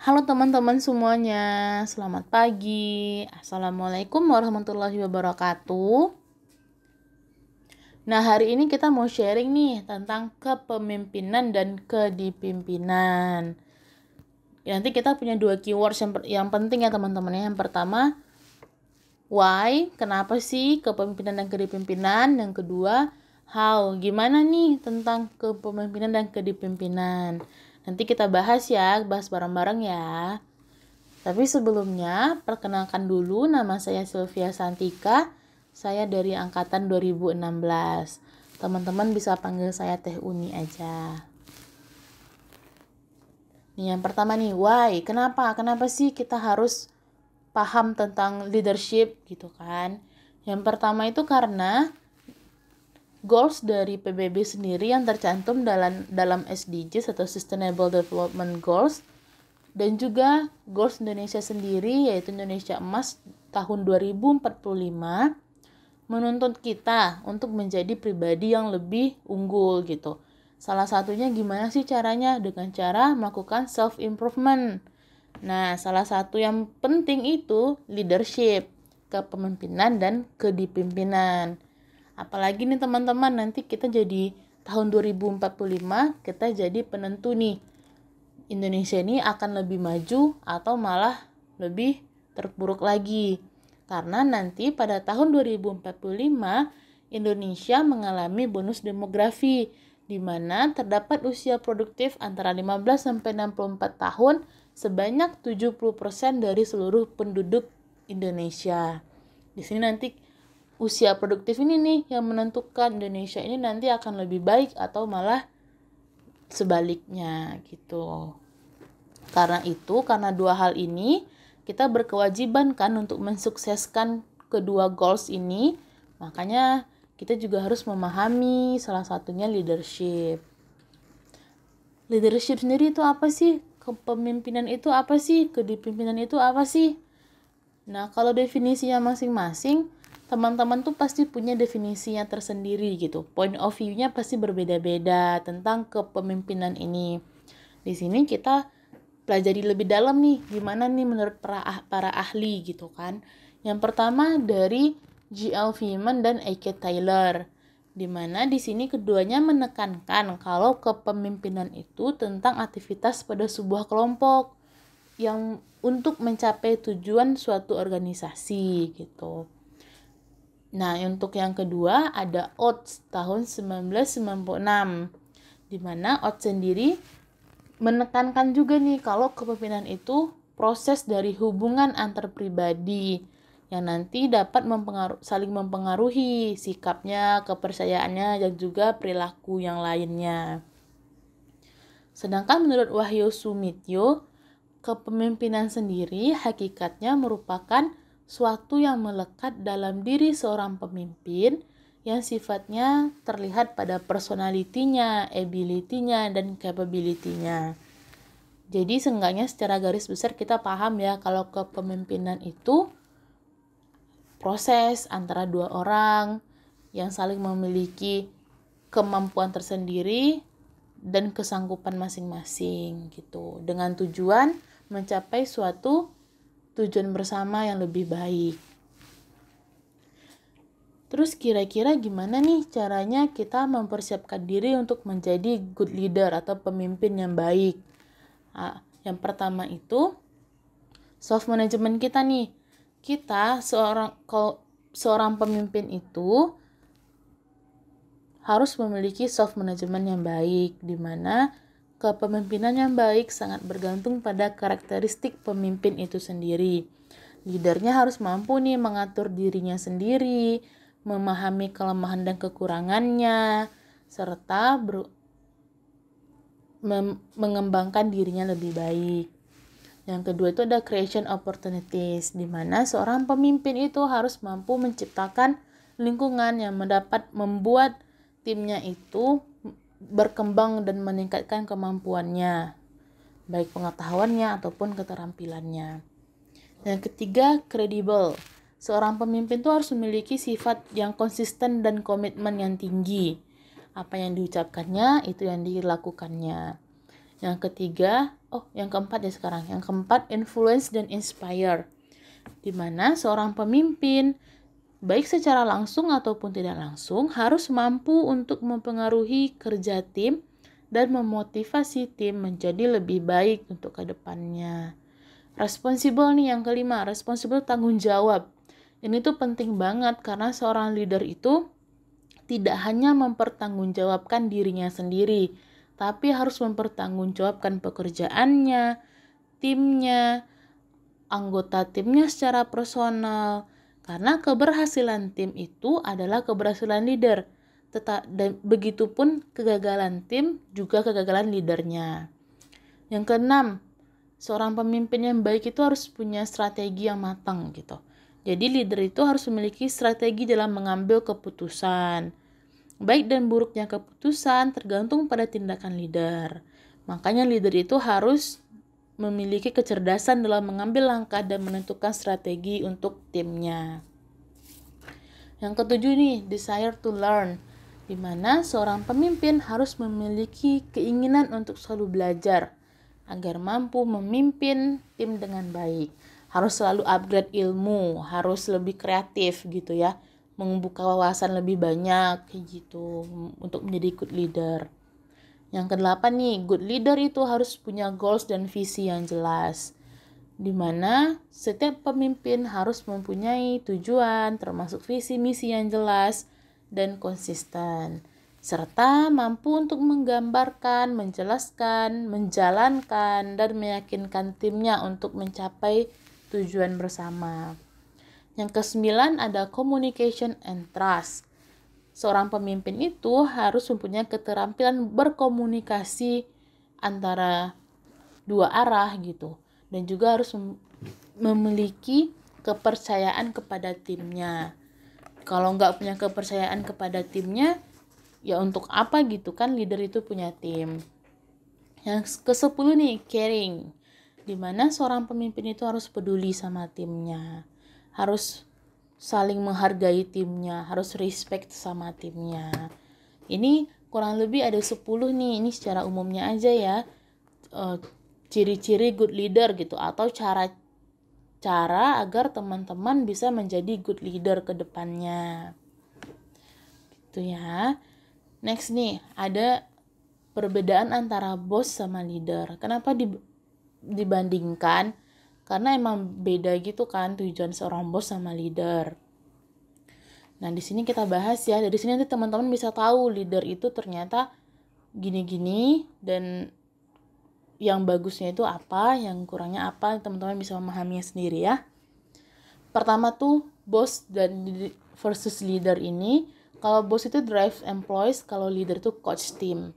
Halo teman-teman semuanya, selamat pagi. Assalamualaikum warahmatullahi wabarakatuh. Nah, hari ini kita mau sharing nih tentang kepemimpinan dan kedipimpinan. Nanti kita punya dua keywords yang penting ya teman-teman. Yang pertama, why, kenapa sih kepemimpinan dan kedipimpinan. Yang kedua, how, gimana nih tentang kepemimpinan dan kedipimpinan. Nanti kita bahas bareng-bareng ya. Tapi sebelumnya, perkenalkan dulu, nama saya Sylvia Santika. Saya dari angkatan 2016. Teman-teman bisa panggil saya Teh Uni aja. Nih, yang pertama nih, why? Kenapa? Kenapa sih kita harus paham tentang leadership gitu kan? Yang pertama itu karena goals dari PBB sendiri yang tercantum dalam SDGs atau Sustainable Development Goals, dan juga goals Indonesia sendiri, yaitu Indonesia Emas tahun 2045, menuntut kita untuk menjadi pribadi yang lebih unggul gitu. Salah satunya gimana sih caranya? Dengan cara melakukan self-improvement. Nah, salah satu yang penting itu leadership, kepemimpinan dan kedipimpinan. Apalagi nih teman-teman, nanti kita jadi tahun 2045, kita jadi penentu nih. Indonesia ini akan lebih maju atau malah lebih terpuruk lagi. Karena nanti pada tahun 2045 Indonesia mengalami bonus demografi di mana terdapat usia produktif antara 15 sampai 64 tahun sebanyak 70% dari seluruh penduduk Indonesia. Di sini nanti usia produktif ini nih yang menentukan Indonesia ini nanti akan lebih baik atau malah sebaliknya gitu. Karena dua hal ini, kita berkewajiban kan untuk mensukseskan kedua goals ini. Makanya kita juga harus memahami salah satunya leadership. Leadership sendiri itu apa sih? Kepemimpinan itu apa sih? Kedipimpinan itu apa sih? Nah, kalau definisinya masing-masing, teman-teman tuh pasti punya definisinya tersendiri gitu. Point of view-nya pasti berbeda-beda tentang kepemimpinan ini. Di sini kita pelajari lebih dalam nih, gimana nih menurut para ahli gitu kan. Yang pertama dari G.L. Freeman dan A.K. Taylor, di mana di sini keduanya menekankan kalau kepemimpinan itu tentang aktivitas pada sebuah kelompok yang untuk mencapai tujuan suatu organisasi gitu. Nah, untuk yang kedua ada Oates tahun 1996, di mana Oates sendiri menekankan juga nih kalau kepemimpinan itu proses dari hubungan antar pribadi yang nanti dapat saling mempengaruhi sikapnya, kepercayaannya, dan juga perilaku yang lainnya. Sedangkan menurut Wahyu Sumityo, kepemimpinan sendiri hakikatnya merupakan suatu yang melekat dalam diri seorang pemimpin yang sifatnya terlihat pada personalitinya, ability-nya, dan capability-nya. Jadi seenggaknya secara garis besar kita paham ya kalau kepemimpinan itu proses antara dua orang yang saling memiliki kemampuan tersendiri dan kesanggupan masing-masing gitu, dengan tujuan mencapai suatu tujuan bersama yang lebih baik. Terus kira-kira gimana nih caranya kita mempersiapkan diri untuk menjadi good leader atau pemimpin yang baik? Nah, yang pertama itu soft management kita nih. Kita seorang pemimpin itu harus memiliki soft management yang baik, di mana kepemimpinan yang baik sangat bergantung pada karakteristik pemimpin itu sendiri. Leadernya harus mampu nih mengatur dirinya sendiri, memahami kelemahan dan kekurangannya, serta mengembangkan dirinya lebih baik. Yang kedua itu ada creation opportunities, di mana seorang pemimpin itu harus mampu menciptakan lingkungan yang membuat timnya itu berkembang dan meningkatkan kemampuannya, baik pengetahuannya ataupun keterampilannya. Yang ketiga, credible. Seorang pemimpin itu harus memiliki sifat yang konsisten dan komitmen yang tinggi. Apa yang diucapkannya, itu yang dilakukannya. Yang ketiga, yang keempat ya sekarang. Yang keempat, influence dan inspire. Di mana seorang pemimpin, baik secara langsung ataupun tidak langsung, harus mampu untuk mempengaruhi kerja tim dan memotivasi tim menjadi lebih baik untuk ke depannya. Responsible nih yang kelima, responsible tanggung jawab. Ini tuh penting banget karena seorang leader itu tidak hanya mempertanggungjawabkan dirinya sendiri, tapi harus mempertanggungjawabkan pekerjaannya, timnya, anggota timnya secara personal. Karena keberhasilan tim itu adalah keberhasilan leader. Dan begitupun kegagalan tim juga kegagalan leadernya. Yang keenam, seorang pemimpin yang baik itu harus punya strategi yang matang gitu. Jadi leader itu harus memiliki strategi dalam mengambil keputusan. Baik dan buruknya keputusan tergantung pada tindakan leader. Makanya leader itu harus memiliki kecerdasan dalam mengambil langkah dan menentukan strategi untuk timnya. Yang ketujuh nih, desire to learn, di mana seorang pemimpin harus memiliki keinginan untuk selalu belajar agar mampu memimpin tim dengan baik. Harus selalu upgrade ilmu, harus lebih kreatif gitu ya, membuka wawasan lebih banyak kayak gitu untuk menjadi good leader. Yang kedelapan nih, good leader itu harus punya goals dan visi yang jelas. Di mana setiap pemimpin harus mempunyai tujuan, termasuk visi misi yang jelas dan konsisten. Serta mampu untuk menggambarkan, menjelaskan, menjalankan, dan meyakinkan timnya untuk mencapai tujuan bersama. Yang kesembilan ada communication and trust. Seorang pemimpin itu harus mempunyai keterampilan berkomunikasi antara dua arah gitu. Dan juga harus memiliki kepercayaan kepada timnya. Kalau nggak punya kepercayaan kepada timnya, ya untuk apa gitu kan leader itu punya tim. Yang ke-10 nih, caring. Dimana seorang pemimpin itu harus peduli sama timnya. Harus saling menghargai timnya, harus respect sama timnya. Ini kurang lebih ada 10 nih, ini secara umumnya aja ya. Ciri-ciri good leader gitu, atau cara agar teman-teman bisa menjadi good leader ke depannya. Gitu ya. Next nih, ada perbedaan antara bos sama leader. Kenapa dibandingkan? Karena emang beda gitu kan tujuan seorang bos sama leader. Nah, di sini kita bahas ya. Dari sini nanti teman-teman bisa tahu leader itu ternyata gini-gini dan yang bagusnya itu apa, yang kurangnya apa, teman-teman bisa memahaminya sendiri ya. Pertama tuh bos dan versus leader ini. Kalau bos itu drive employees, kalau leader itu coach team.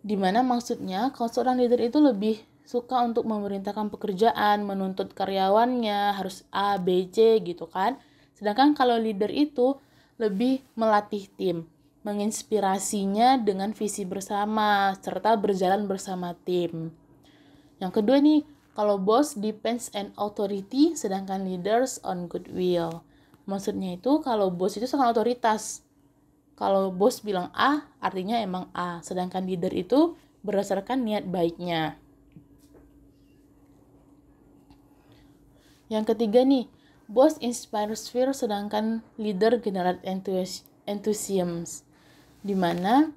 Dimana maksudnya kalau seorang leader itu lebih suka untuk memerintahkan pekerjaan, menuntut karyawannya harus A, B, C gitu kan. Sedangkan kalau leader itu lebih melatih tim, menginspirasinya dengan visi bersama, serta berjalan bersama tim. Yang kedua nih, kalau boss depends on authority, sedangkan leaders on goodwill. Maksudnya itu kalau bos itu sangat otoritas. Kalau bos bilang A, artinya emang A, sedangkan leader itu berdasarkan niat baiknya. Yang ketiga nih, boss inspires fear, sedangkan leader generate enthusiasm. Dimana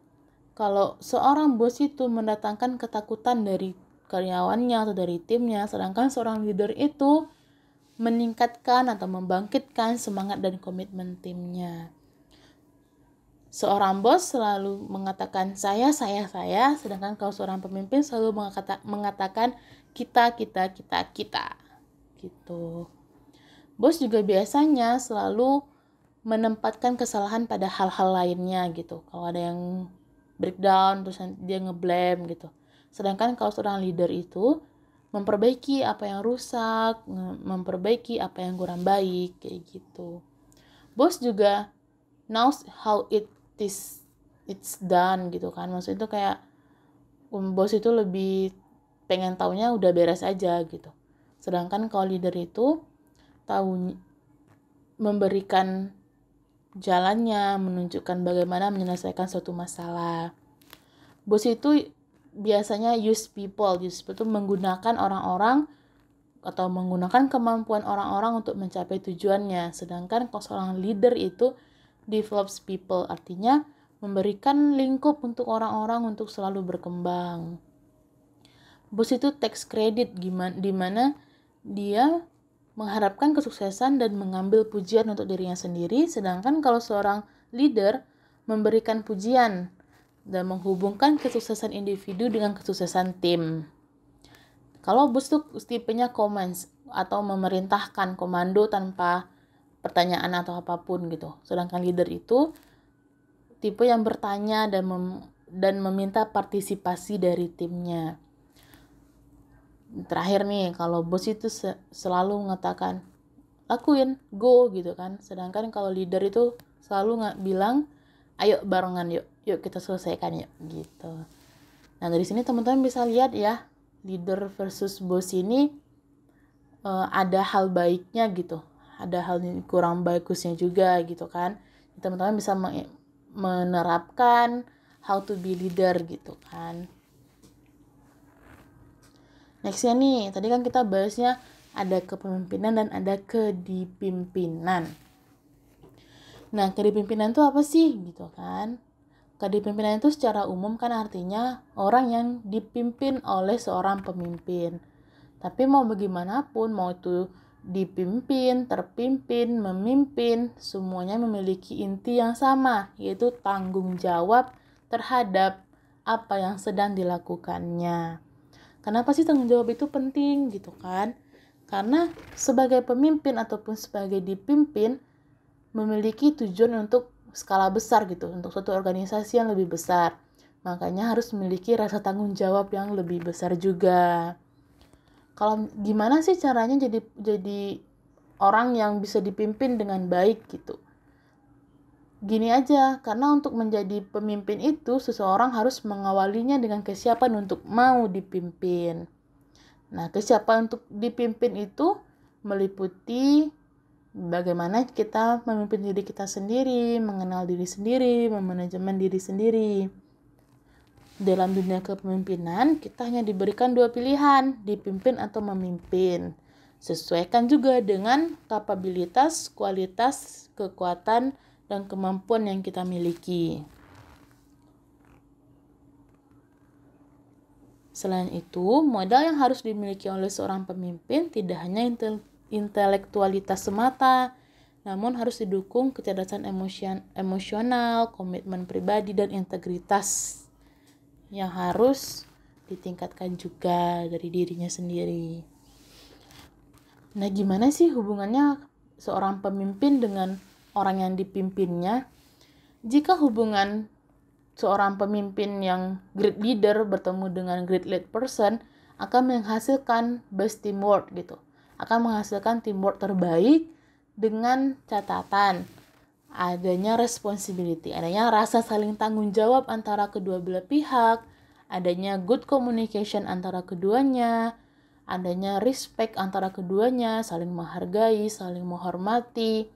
kalau seorang bos itu mendatangkan ketakutan dari karyawannya atau dari timnya, sedangkan seorang leader itu meningkatkan atau membangkitkan semangat dan komitmen timnya. Seorang bos selalu mengatakan saya, sedangkan kalau seorang pemimpin selalu mengatakan kita gitu. Bos juga biasanya selalu menempatkan kesalahan pada hal-hal lainnya gitu. Kalau ada yang breakdown terus dia ngeblame gitu. Sedangkan kalau seorang leader itu memperbaiki apa yang rusak, memperbaiki apa yang kurang baik kayak gitu. Bos juga knows how it's done gitu kan. Maksudnya itu kayak bos itu lebih pengen taunya udah beres aja gitu. Sedangkan kalau leader itu tahu memberikan jalannya, menunjukkan bagaimana menyelesaikan suatu masalah. Bos itu biasanya use people itu menggunakan orang-orang atau menggunakan kemampuan orang-orang untuk mencapai tujuannya. Sedangkan kalau seorang leader itu develops people, artinya memberikan lingkup untuk orang-orang untuk selalu berkembang. Bos itu takes credit, di mana dia mengharapkan kesuksesan dan mengambil pujian untuk dirinya sendiri. Sedangkan kalau seorang leader memberikan pujian dan menghubungkan kesuksesan individu dengan kesuksesan tim. Kalau bos itu tipenya commands atau memerintahkan, komando tanpa pertanyaan atau apapun gitu. Sedangkan leader itu tipe yang bertanya dan meminta partisipasi dari timnya. Terakhir nih, kalau bos itu selalu mengatakan lakuin, go gitu kan. Sedangkan kalau leader itu selalu bilang ayo barengan, yuk kita selesaikan yuk gitu. Nah, dari sini teman-teman bisa lihat ya, leader versus bos ini ada hal baiknya gitu, ada hal kurang bagusnya juga gitu kan. Teman-teman bisa menerapkan how to be leader gitu kan. Nextnya nih, tadi kan kita bahasnya ada kepemimpinan dan ada kedipimpinan. Nah, kedipimpinan itu apa sih gitu kan? Kedipimpinan itu secara umum kan artinya orang yang dipimpin oleh seorang pemimpin. Tapi mau bagaimanapun, mau itu dipimpin, terpimpin, memimpin, semuanya memiliki inti yang sama, yaitu tanggung jawab terhadap apa yang sedang dilakukannya. Kenapa sih tanggung jawab itu penting gitu kan? Karena sebagai pemimpin ataupun sebagai dipimpin memiliki tujuan untuk skala besar gitu, untuk suatu organisasi yang lebih besar. Makanya harus memiliki rasa tanggung jawab yang lebih besar juga. Kalau gimana sih caranya jadi orang yang bisa dipimpin dengan baik gitu? Gini aja, karena untuk menjadi pemimpin itu seseorang harus mengawalinya dengan kesiapan untuk mau dipimpin. Nah, kesiapan untuk dipimpin itu meliputi bagaimana kita memimpin diri kita sendiri, mengenal diri sendiri, memanajemen diri sendiri. Dalam dunia kepemimpinan, kita hanya diberikan dua pilihan, dipimpin atau memimpin. Sesuaikan juga dengan kapabilitas, kualitas, kekuatan, dan kemampuan yang kita miliki. Selain itu, modal yang harus dimiliki oleh seorang pemimpin tidak hanya intelektualitas semata, namun harus didukung kecerdasan emosional, komitmen pribadi, dan integritas yang harus ditingkatkan juga dari dirinya sendiri. Nah, gimana sih hubungannya seorang pemimpin dengan orang yang dipimpinnya? Jika hubungan seorang pemimpin yang great leader bertemu dengan great lead person akan menghasilkan best teamwork gitu. Akan menghasilkan teamwork terbaik dengan catatan adanya responsibility, adanya rasa saling tanggung jawab antara kedua belah pihak, adanya good communication antara keduanya, adanya respect antara keduanya, saling menghargai, saling menghormati,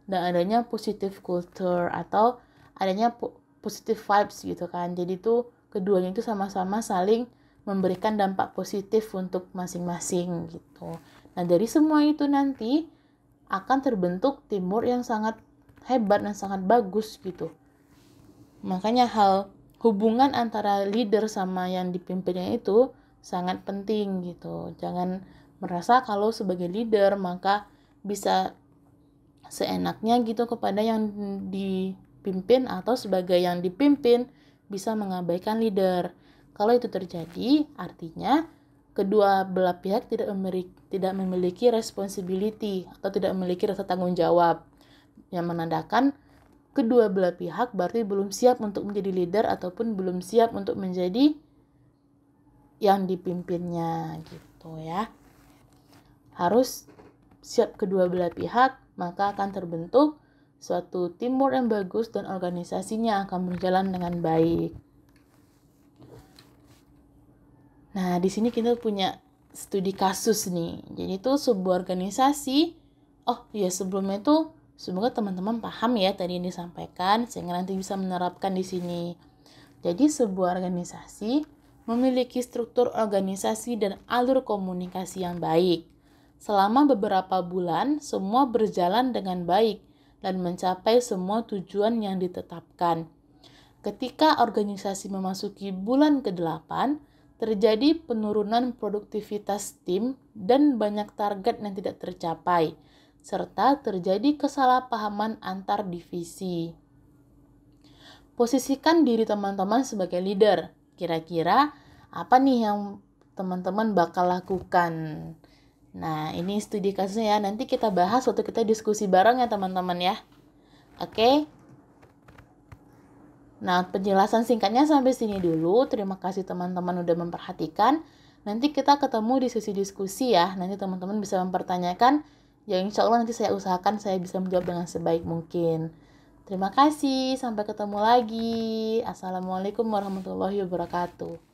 dan adanya positive culture atau adanya positive vibes gitu kan. Jadi tuh keduanya itu sama-sama saling memberikan dampak positif untuk masing-masing gitu. Nah, dari semua itu nanti akan terbentuk teamwork yang sangat hebat dan sangat bagus gitu. Makanya hubungan antara leader sama yang dipimpinnya itu sangat penting gitu. Jangan merasa kalau sebagai leader maka bisa seenaknya gitu kepada yang dipimpin, atau sebagai yang dipimpin bisa mengabaikan leader. Kalau itu terjadi, artinya kedua belah pihak tidak memiliki responsibility atau tidak memiliki rasa tanggung jawab, yang menandakan kedua belah pihak berarti belum siap untuk menjadi leader ataupun belum siap untuk menjadi yang dipimpinnya gitu ya. Harus siap kedua belah pihak, maka akan terbentuk suatu teamwork yang bagus dan organisasinya akan berjalan dengan baik. Nah, di sini kita punya studi kasus nih. Jadi itu sebuah organisasi. Oh ya, sebelumnya itu semoga teman-teman paham ya tadi yang disampaikan sehingga nanti bisa menerapkan di sini. Jadi sebuah organisasi memiliki struktur organisasi dan alur komunikasi yang baik. Selama beberapa bulan, semua berjalan dengan baik dan mencapai semua tujuan yang ditetapkan. Ketika organisasi memasuki bulan ke-8, terjadi penurunan produktivitas tim dan banyak target yang tidak tercapai, serta terjadi kesalahpahaman antar divisi. Posisikan diri teman-teman sebagai leader. Kira-kira apa nih yang teman-teman bakal lakukan? Nah, ini studi kasusnya ya. Nanti kita bahas waktu kita diskusi bareng ya teman-teman ya. Oke? Nah, penjelasan singkatnya sampai sini dulu. Terima kasih teman-teman udah memperhatikan. Nanti kita ketemu di sesi diskusi ya. Nanti teman-teman bisa mempertanyakan. Ya insya Allah nanti saya usahakan saya bisa menjawab dengan sebaik mungkin. Terima kasih. Sampai ketemu lagi. Assalamualaikum warahmatullahi wabarakatuh.